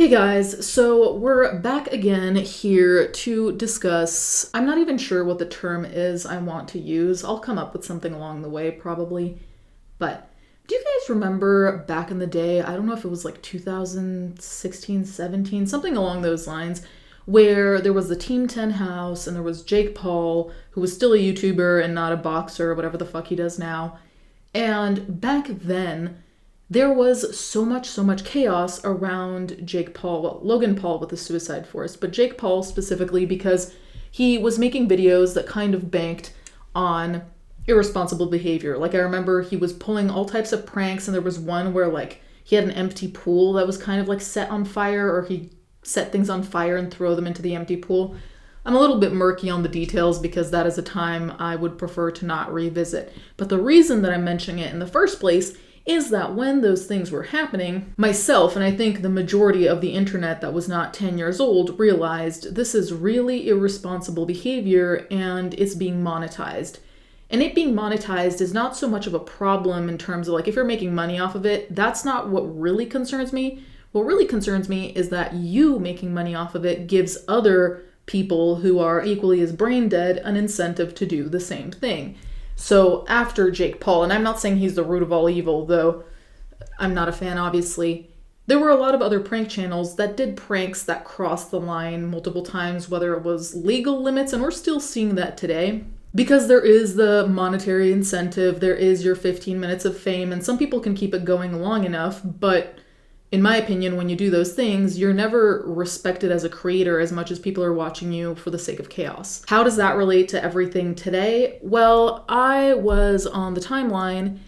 Hey guys, so we're back again here to discuss, I'm not even sure what the term is I want to use. I'll come up with something along the way probably. But do you guys remember back in the day, I don't know if it was like 2016, 17, something along those lines, where there was the Team 10 house and there was Jake Paul, who was still a YouTuber and not a boxer or whatever the fuck he does now. And back then, there was so much chaos around Jake Paul, well, Logan Paul with the Suicide Force, but Jake Paul specifically because he was making videos that kind of banked on irresponsible behavior. Like I remember he was pulling all types of pranks, and there was one where like he had an empty pool that was kind of like set on fire, or he set things on fire and throw them into the empty pool. I'm a little bit murky on the details because that is a time I would prefer to not revisit. But the reason that I'm mentioning it in the first place is that when those things were happening, myself, and I think the majority of the internet that was not 10 years old, realized this is really irresponsible behavior and it's being monetized. And it being monetized is not so much of a problem in terms of like, if you're making money off of it, that's not what really concerns me. What really concerns me is that you making money off of it gives other people who are equally as brain dead an incentive to do the same thing. So after Jake Paul, and I'm not saying he's the root of all evil, though I'm not a fan, obviously, there were a lot of other prank channels that did pranks that crossed the line multiple times, whether it was legal limits, and we're still seeing that today. Because there is the monetary incentive, there is your 15 minutes of fame, and some people can keep it going long enough, but in my opinion, when you do those things, you're never respected as a creator as much as people are watching you for the sake of chaos. How does that relate to everything today? Well, I was on the timeline,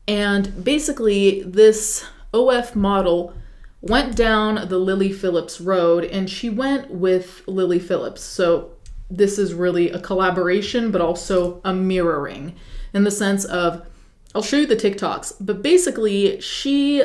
and basically this OF model went down the Lily Phillips road, and she went with Lily Phillips. So this is really a collaboration, but also a mirroring in the sense of, I'll show you the TikToks, but basically she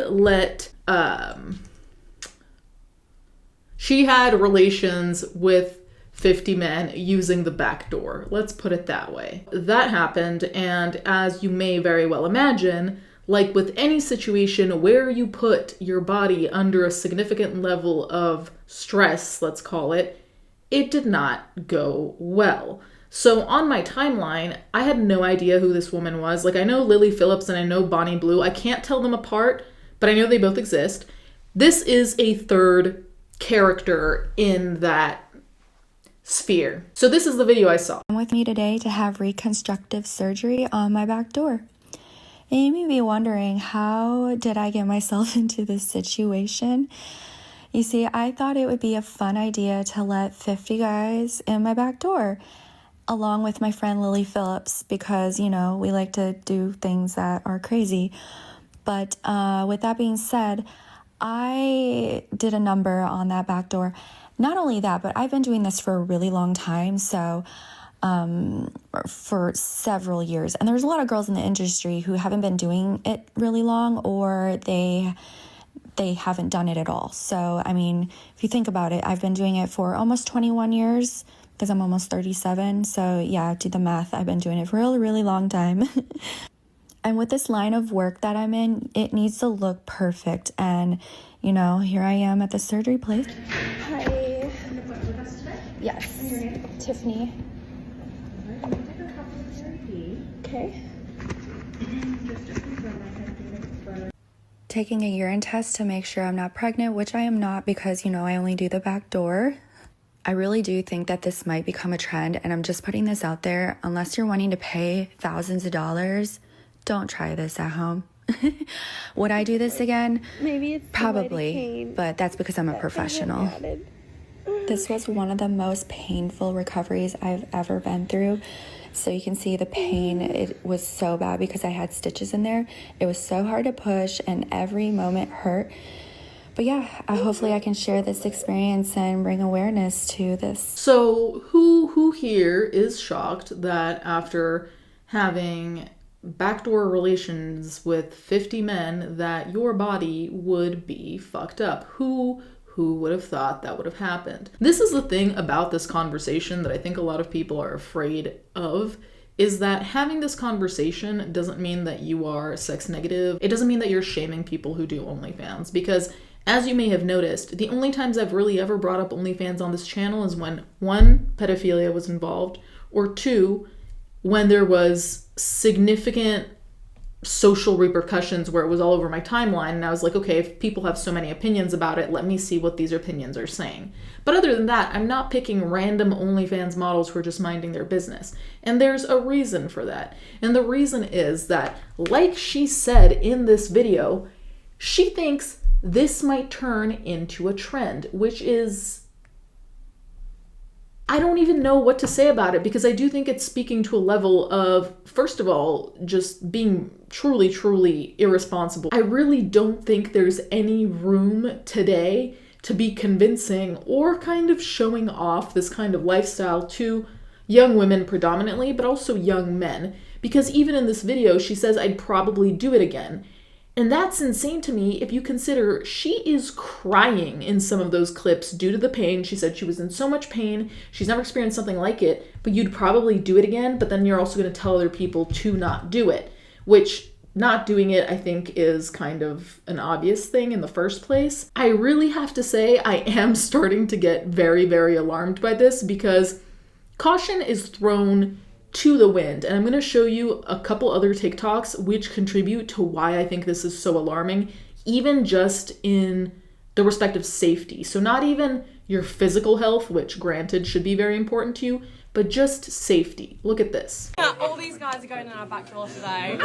had relations with 50 men using the back door. Let's put it that way. That happened, and as you may very well imagine, like with any situation where you put your body under a significant level of stress, let's call it, it did not go well. So on my timeline, I had no idea who this woman was. Like I know Lily Phillips and I know Bonnie Blue. I can't tell them apart, but I know they both exist. This is a third character in that sphere. So this is the video I saw. With me today to have reconstructive surgery on my back door. And you may be wondering, how did I get myself into this situation? You see, I thought it would be a fun idea to let 50 guys in my back door, along with my friend Lily Phillips, because, you know, we like to do things that are crazy. But with that being said, I did a number on that back door. Not only that, but I've been doing this for a really long time, so for several years. And there's a lot of girls in the industry who haven't been doing it really long, or they haven't done it at all. So, I mean, if you think about it, I've been doing it for almost 21 years because I'm almost 37. So yeah, do the math. I've been doing it for a really long time. And with this line of work that I'm in, it needs to look perfect. And, you know, here I am at the surgery place. Hi. Yes, Tiffany. Okay. Taking a urine test to make sure I'm not pregnant, which I am not because, you know, I only do the back door. I really do think that this might become a trend, and I'm just putting this out there. Unless you're wanting to pay thousands of dollars, don't try this at home. Would I do this again? Maybe it's probably, but that's because I'm a professional. This was one of the most painful recoveries I've ever been through. So you can see the pain. It was so bad because I had stitches in there. It was so hard to push, and every moment hurt. But yeah, hopefully I can share this experience and bring awareness to this. So who here is shocked that after having backdoor relations with 50 men that your body would be fucked up? Who would have thought that would have happened? This is the thing about this conversation that I think a lot of people are afraid of, is that having this conversation doesn't mean that you are sex negative. It doesn't mean that you're shaming people who do OnlyFans, because As you may have noticed, the only times I've really ever brought up OnlyFans on this channel is when, one, pedophilia was involved, or two, when there was significant social repercussions where it was all over my timeline, and I was like, okay, if people have so many opinions about it, let me see what these opinions are saying. But other than that, I'm not picking random OnlyFans models who are just minding their business. And there's a reason for that. And the reason is that, like she said in this video, she thinks this might turn into a trend, which is, I don't even know what to say about it, because I do think it's speaking to a level of, first of all, just being truly, truly irresponsible. I really don't think there's any room today to be convincing or kind of showing off this kind of lifestyle to young women predominantly, but also young men. Because even in this video, she says, I'd probably do it again. And that's insane to me if you consider she is crying in some of those clips due to the pain. She said she was in so much pain. She's never experienced something like it, but you'd probably do it again. But then you're also going to tell other people to not do it, which not doing it, I think, is kind of an obvious thing in the first place. I really have to say I am starting to get very, very alarmed by this, because caution is thrown to the wind. And I'm going to show you a couple other TikToks which contribute to why I think this is so alarming, even just in the respect of safety. So not even your physical health, which granted should be very important to you, but just safety. Look at this. Yeah, all these guys are going in our back door today.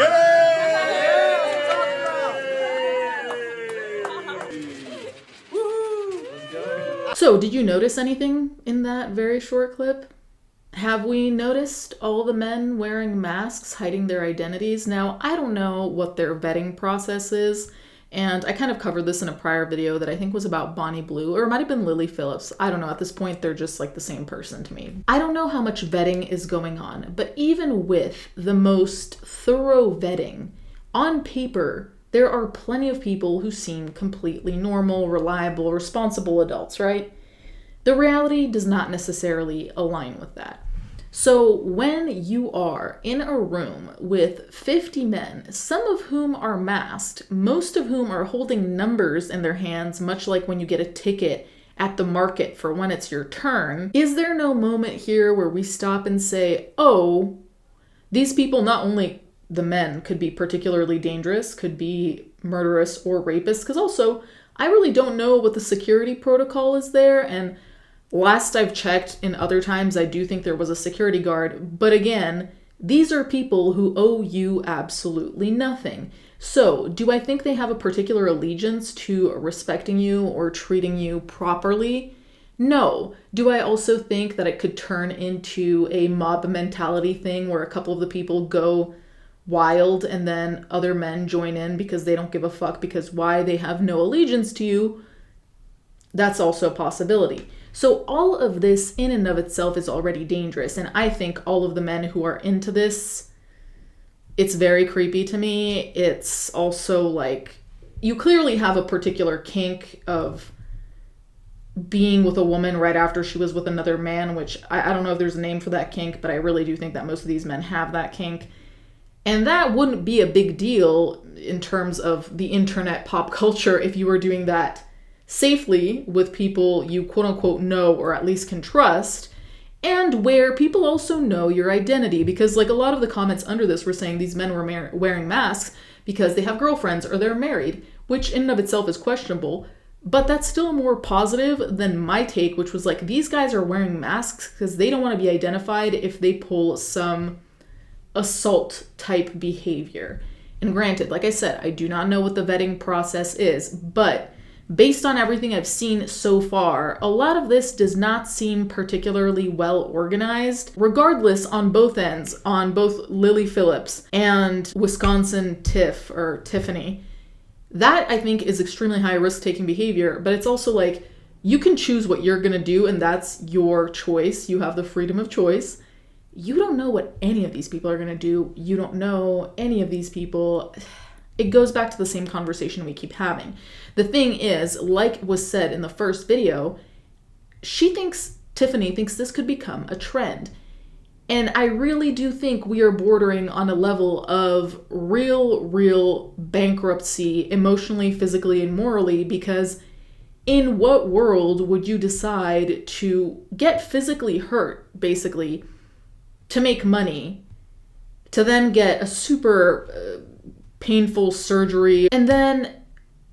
So, did you notice anything in that very short clip? Have we noticed all the men wearing masks, hiding their identities? Now, I don't know what their vetting process is, and I kind of covered this in a prior video that I think was about Bonnie Blue, or it might have been Lily Phillips. I don't know. At this point, they're just like the same person to me. I don't know how much vetting is going on, but even with the most thorough vetting, on paper, there are plenty of people who seem completely normal, reliable, responsible adults, right? The reality does not necessarily align with that. So when you are in a room with 50 men, some of whom are masked, most of whom are holding numbers in their hands, much like when you get a ticket at the market for when it's your turn, is there no moment here where we stop and say, oh, these people, not only the men, could be particularly dangerous, could be murderous or rapists, because also I really don't know what the security protocol is there, and last I've checked, in other times, I do think there was a security guard. But again, these are people who owe you absolutely nothing. So, do I think they have a particular allegiance to respecting you or treating you properly? No. Do I also think that it could turn into a mob mentality thing where a couple of the people go wild and then other men join in because they don't give a fuck, because why? They have no allegiance to you. That's also a possibility. So all of this in and of itself is already dangerous. And I think all of the men who are into this, it's very creepy to me. It's also like, you clearly have a particular kink of being with a woman right after she was with another man, which I don't know if there's a name for that kink, but I really do think that most of these men have that kink. And that wouldn't be a big deal in terms of the internet pop culture if you were doing that safely with people you quote unquote know or at least can trust, and where people also know your identity. Because like a lot of the comments under this were saying these men were wearing masks because they have girlfriends or they're married, which in and of itself is questionable, but that's still more positive than my take, which was like, these guys are wearing masks because they don't want to be identified if they pull some assault type behavior. And granted, like I said, I do not know what the vetting process is, but based on everything I've seen so far, a lot of this does not seem particularly well organized, regardless on both ends, on both Lily Phillips and Wisconsin Tiff or Tiffany. That I think is extremely high risk taking behavior, but it's also like, you can choose what you're gonna do and that's your choice. You have the freedom of choice. You don't know what any of these people are gonna do. You don't know any of these people. It goes back to the same conversation we keep having. The thing is, like was said in the first video, Tiffany thinks this could become a trend. And I really do think we are bordering on a level of real bankruptcy, emotionally, physically, and morally, because in what world would you decide to get physically hurt, basically, to make money, to then get a super painful surgery, and then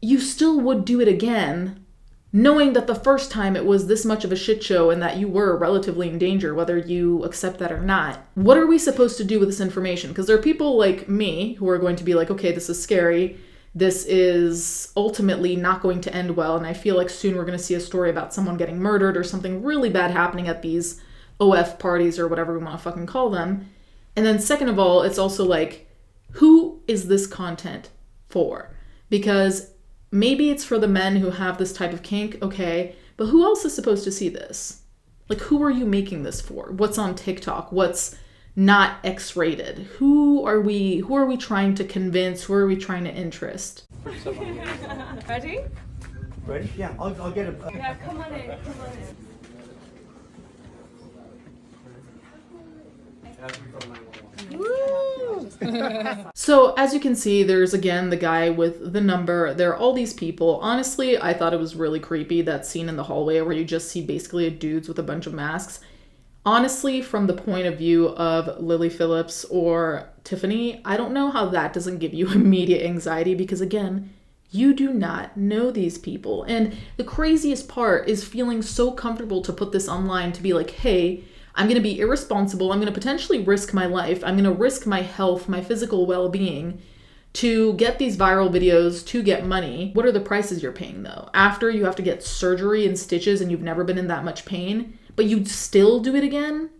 you still would do it again, knowing that the first time it was this much of a shit show and that you were relatively in danger, whether you accept that or not? What are we supposed to do with this information? Because there are people like me who are going to be like, okay, this is scary. This is ultimately not going to end well. And I feel like soon we're going to see a story about someone getting murdered or something really bad happening at these OF parties or whatever we want to fucking call them. And then second of all, it's also like, who is this content for? Because maybe it's for the men who have this type of kink, okay, but who else is supposed to see this? Like, who are you making this for? What's on TikTok? What's not X-rated? Who are we trying to convince? Who are we trying to interest? Ready? Ready? Yeah, I'll get it. Yeah, come on in. So as you can see, there's again the guy with the number. There are all these people. Honestly, I thought it was really creepy, that scene in the hallway where you just see basically dudes with a bunch of masks. Honestly, from the point of view of Lily Phillips or Tiffany, I don't know how that doesn't give you immediate anxiety, because again, you do not know these people. And the craziest part is feeling so comfortable to put this online, to be like, hey, I'm going to be irresponsible. I'm going to potentially risk my life. I'm going to risk my health, my physical well-being to get these viral videos, to get money. What are the prices you're paying though? After you have to get surgery and stitches and you've never been in that much pain, but you'd still do it again?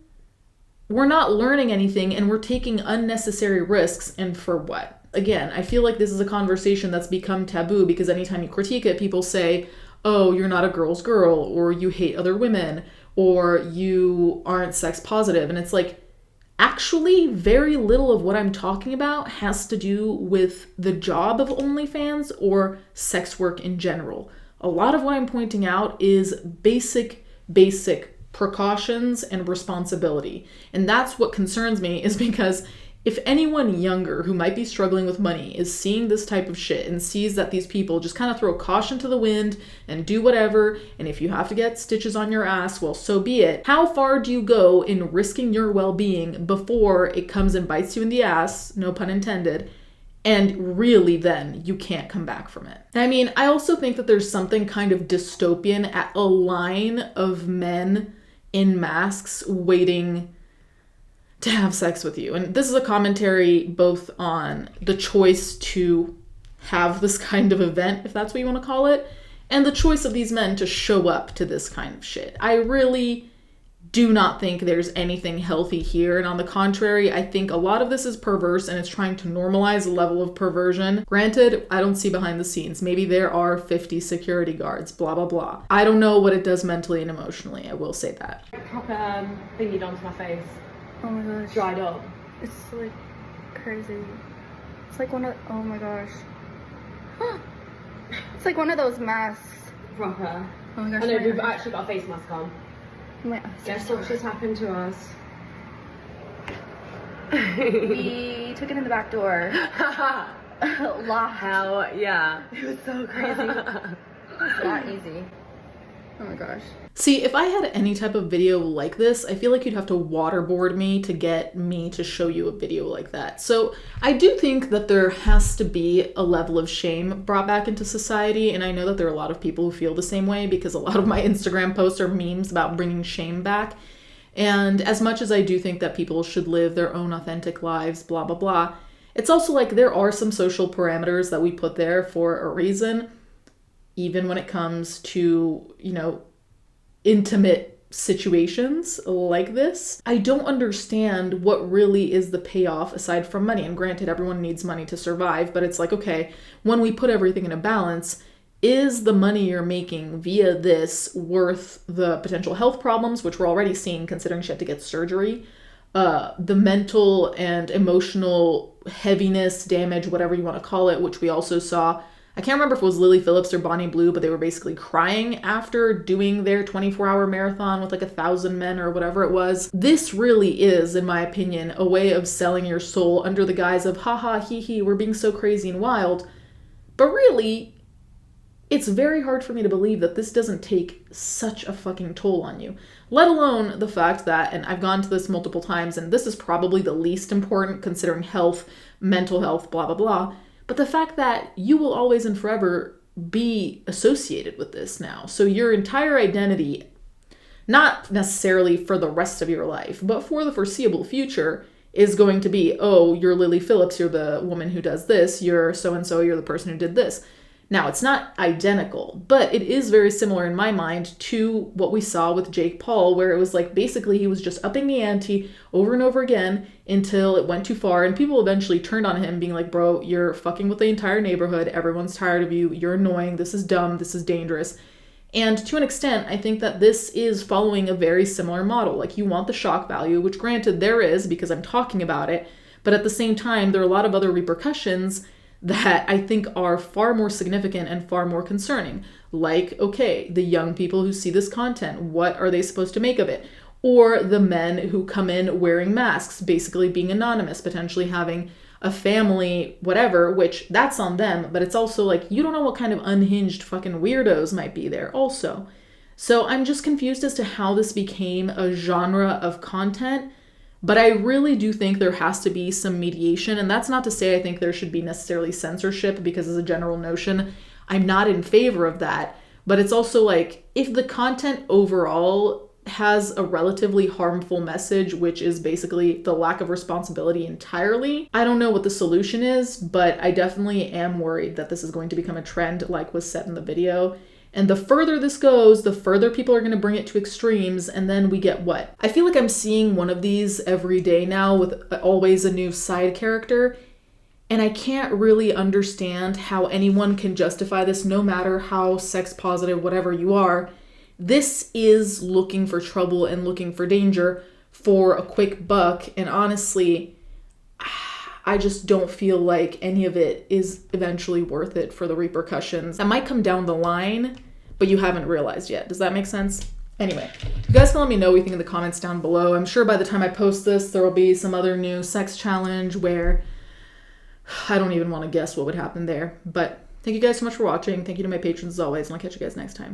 We're not learning anything and we're taking unnecessary risks, and for what? Again, I feel like this is a conversation that's become taboo because anytime you critique it, people say, oh, you're not a girl's girl, or you hate other women, or you aren't sex positive. And it's like, actually, very little of what I'm talking about has to do with the job of OnlyFans or sex work in general. A lot of what I'm pointing out is basic precautions and responsibility. And that's what concerns me, is because if anyone younger who might be struggling with money is seeing this type of shit and sees that these people just kind of throw caution to the wind and do whatever, and if you have to get stitches on your ass, well, so be it. How far do you go in risking your well-being before it comes and bites you in the ass, no pun intended, and really then you can't come back from it? I mean, I also think that there's something kind of dystopian at a line of men in masks waiting to have sex with you. And this is a commentary both on the choice to have this kind of event, if that's what you want to call it, and the choice of these men to show up to this kind of shit. I really do not think there's anything healthy here. And on the contrary, I think a lot of this is perverse and it's trying to normalize a level of perversion. Granted, I don't see behind the scenes. Maybe there are 50 security guards, blah, blah, blah. I don't know what it does mentally and emotionally. I will say that. Proper thingy done to my face. Oh my gosh. Dried up. It's like crazy. It's like one of, oh my gosh. It's like one of those masks. Proper. Oh my gosh. I know, my we've gosh. actually got a face mask on. My eyes Guess are what just happened to us? We took it in the back door. Locked. Hell yeah. It was so crazy. It's not easy. Oh my gosh. See, if I had any type of video like this, I feel like you'd have to waterboard me to get me to show you a video like that. So I do think that there has to be a level of shame brought back into society. And I know that there are a lot of people who feel the same way, because a lot of my Instagram posts are memes about bringing shame back. And as much as I do think that people should live their own authentic lives, blah, blah, blah, it's also like there are some social parameters that we put there for a reason, even when it comes to, you know, intimate situations like this. I don't understand what really is the payoff aside from money. And granted, everyone needs money to survive, but it's like, okay, when we put everything in a balance, is the money you're making via this worth the potential health problems, which we're already seeing considering she had to get surgery, the mental and emotional heaviness, damage, whatever you want to call it, which we also saw I can't remember if it was Lily Phillips or Bonnie Blue, but they were basically crying after doing their 24-hour marathon with like 1,000 men or whatever it was. This really is, in my opinion, a way of selling your soul under the guise of haha, hee hee, we're being so crazy and wild. But really, it's very hard for me to believe that this doesn't take such a fucking toll on you. Let alone the fact that, and I've gone to this multiple times, and this is probably the least important considering health, mental health, blah, blah, blah. But the fact that you will always and forever be associated with this now. So your entire identity, not necessarily for the rest of your life, but for the foreseeable future, is going to be, oh, you're Lily Phillips, you're the woman who does this, you're so-and-so, you're the person who did this. Now, it's not identical, but it is very similar in my mind to what we saw with Jake Paul, where it was like basically he was just upping the ante over and over again until it went too far, and people eventually turned on him being like, bro, you're fucking with the entire neighborhood, everyone's tired of you, you're annoying, this is dumb, this is dangerous. And to an extent, I think that this is following a very similar model. Like, you want the shock value, which granted there is because I'm talking about it, but at the same time, there are a lot of other repercussions that I think are far more significant and far more concerning. Like, okay, the young people who see this content, what are they supposed to make of it? Or the men who come in wearing masks, basically being anonymous, potentially having a family, whatever, which that's on them, but it's also like, you don't know what kind of unhinged fucking weirdos might be there also. So I'm just confused as to how this became a genre of content. But I really do think there has to be some mediation. And that's not to say I think there should be necessarily censorship, because as a general notion, I'm not in favor of that. But it's also like, if the content overall has a relatively harmful message, which is basically the lack of responsibility entirely, I don't know what the solution is, but I definitely am worried that this is going to become a trend, like was said in the video. And the further this goes, the further people are going to bring it to extremes, and then we get what? I feel like I'm seeing one of these every day now with always a new side character, and I can't really understand how anyone can justify this, no matter how sex positive, whatever you are. This is looking for trouble and looking for danger for a quick buck, and honestly, I just don't feel like any of it is eventually worth it for the repercussions. That might come down the line, but you haven't realized yet. Does that make sense? Anyway, you guys can let me know what you think in the comments down below. I'm sure by the time I post this, there will be some other new sex challenge where I don't even want to guess what would happen there. But thank you guys so much for watching. Thank you to my patrons as always, and I'll catch you guys next time.